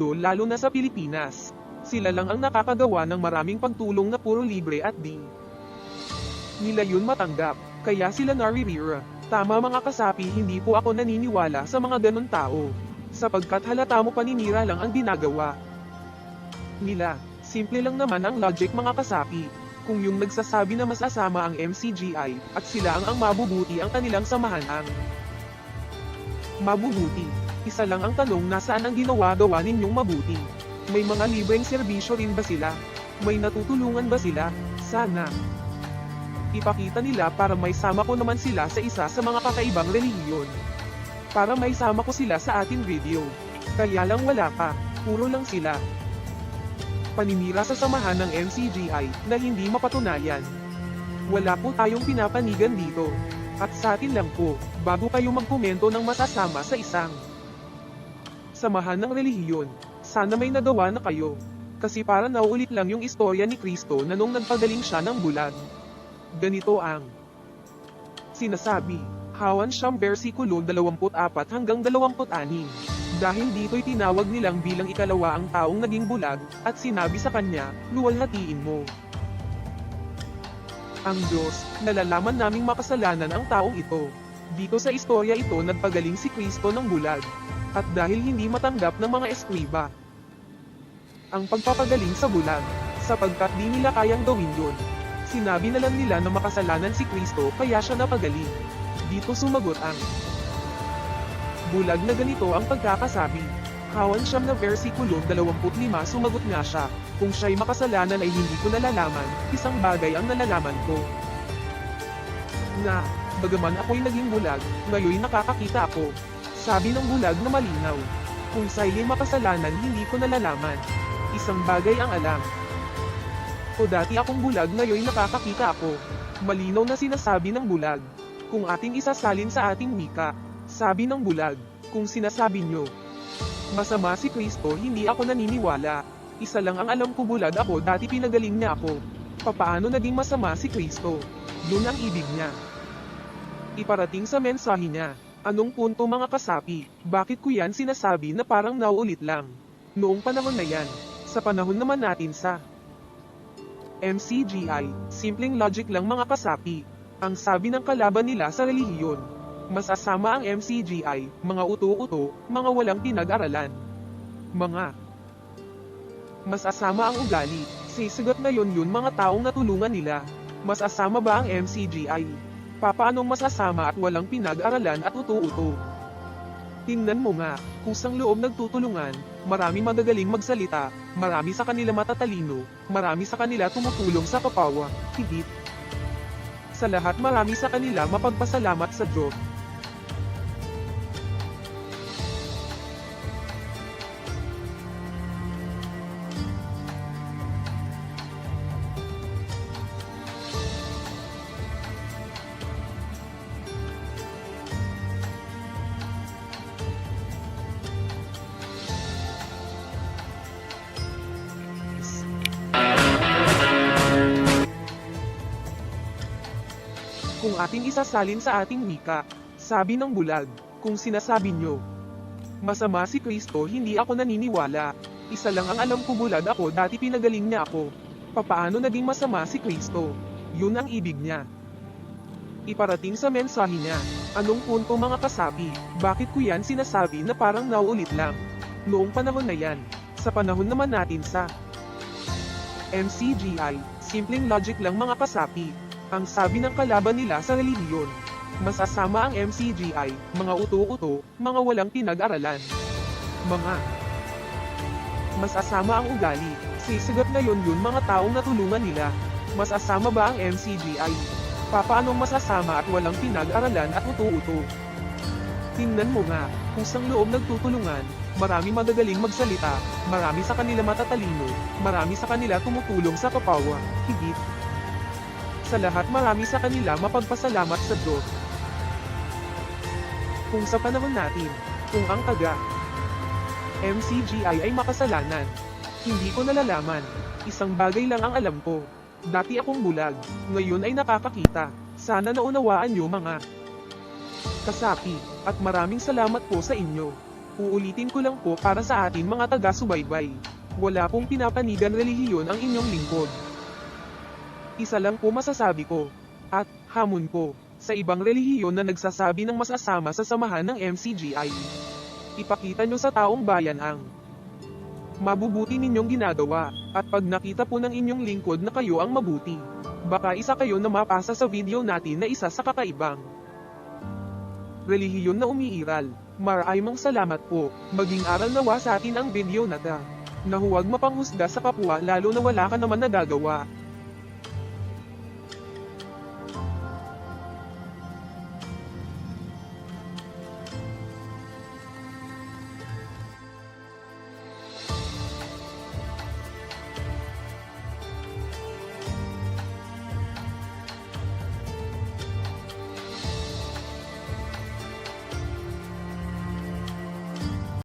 mundo lalo na sa Pilipinas. Sila lang ang nakakagawa ng maraming pagtulong na puro libre at di nila yun matanggap, kaya sila naririra. Tama mga kasapi, hindi po ako naniniwala sa mga ganun tao. Sapagkat halata mo paninira lang ang ginagawa nila. Simple lang naman ang logic mga kasapi. Kung yung nagsasabi na masasama ang MCGI, at sila ang mabubuti ang kanilang samahan ang mabubuti. Isa lang ang tanong, nasaan ang ginawa-gawa ninyong mabuti? May mga libreng serbisyo rin ba sila? May natutulungan ba sila? Sana ipakita nila para may sama ko naman sila sa isa sa mga kakaibang relihiyon. Para may sama ko sila sa ating video. Kaya lang wala pa, puro lang sila paninira sa samahan ng MCGI na hindi mapatunayan. Wala po tayong pinapanigan dito. At sa atin lang po, bago kayo magkomento ng masasama sa isang samahan ng relihiyon, sana may nagawa na kayo. Kasi para nauulit lang yung istorya ni Kristo na nung nagpagaling siya ng bulag. Ganito ang sinasabi. Hawan siyang versikulo 24 hanggang 26. Dahil dito'y tinawag nilang bilang ikalawa ang taong naging bulag, at sinabi sa kanya, luwalhatiin mo ang Diyos, nalalaman naming makasalanan ang taong ito. Dito sa istorya ito nagpagaling si Kristo ng bulag. At dahil hindi matanggap ng mga eskriba ang pagpapagaling sa bulag, sapagkat di nila kayang gawin yun, sinabi na lang nila na makasalanan si Kristo kaya siya napagaling. Dito sumagot ang bulag na ganito ang pagkakasabi. Hawan siyam na versikulo 25 sumagot nga siya, kung siya'y makasalanan ay hindi ko nalalaman, isang bagay ang nalalaman ko. Na, bagaman ako'y naging bulag, ngayon nakakakita ako. Sabi ng bulag na malinaw. Kung siya'y makasalanan hindi ko nalalaman. Isang bagay ang alam. O dati akong bulag, ngayon nakakakita ako. Malinaw na sinasabi ng bulag. Kung ating isasalin sa ating wika, sabi ng bulag, kung sinasabi nyo masama si Kristo, hindi ako naniniwala. Isa lang ang alam ko, bulag ako, dati pinagaling niya ako. Papaano naging masama si Kristo? Yun ang ibig niya iparating sa mensahe niya. Anong punto mga kasapi? Bakit ko yan sinasabi na parang nauulit lang? Noong panahon na yan, sa panahon naman natin sa MCGI, simpleng logic lang mga kasapi. Ang sabi ng kalaban nila sa relihiyon, masasama ang MCGI, mga uto-uto, mga walang pinag-aralan. Mga masasama ang ugali, sisigat na yun mga taong natulungan nila. Masasama ba ang MCGI? Papaanong masasama at walang pinag-aralan at uto-uto? Tingnan mo nga, kusang loob nagtutulungan, marami magagaling magsalita, marami sa kanila matatalino, marami sa kanila tumutulong sa kapawa, higit sa lahat marami sa kanila mapagpasalamat sa Diyos. Kung ating isasalin sa ating wika, sabi ng bulag, kung sinasabi nyo masama si Kristo, hindi ako naniniwala. Isa lang ang alam ko, bulag ako, dati pinagaling niya ako. Papaano naging masama si Kristo? Yun ang ibig niya iparating sa mensahe niya. Anong punto mga kasapi? Bakit ko yan sinasabi na parang nauulit lang? Noong panahon na yan, sa panahon naman natin sa MCGI, simpleng logic lang mga kasapi. Ang sabi ng kalaban nila sa relihiyon, masasama ang MCGI, mga uto-uto, mga walang pinag-aralan. Mga masasama ang ugali, sisigat na yun mga taong natulungan nila. Masasama ba ang MCGI? Papaanong masasama at walang pinag-aralan at uto-uto? Tingnan mo nga, kusang loob nagtutulungan, marami magagaling magsalita, marami sa kanila matatalino, marami sa kanila tumutulong sa kapawa, higit sa lahat marami sa kanila mapagpasalamat sa Diyos. Kung sa panahon natin, kung ang taga MCGI ay makasalanan, hindi ko nalalaman. Isang bagay lang ang alam ko. Dati akong bulag, ngayon ay nakakakita. Sana naunawaan niyo mga kasapi, at maraming salamat po sa inyo. Uulitin ko lang po para sa atin mga taga-subaybay. Wala pong pinapanigang relihiyon ang inyong lingkod. Isa lang po masasabi ko. At, hamon ko, sa ibang relihiyon na nagsasabi ng masasama sa samahan ng MCGI. Ipakita nyo sa taong bayan ang mabubuti ninyong ginagawa, at pag nakita po ng inyong lingkod na kayo ang mabuti, baka isa kayo na mapasa sa video natin na isa sa kakaibang relihiyon na umiiral. Maraming salamat po, maging aral nawa sa atin ang video na ta. Na huwag mapanghusga sa kapwa lalo na wala ka naman nagagawa.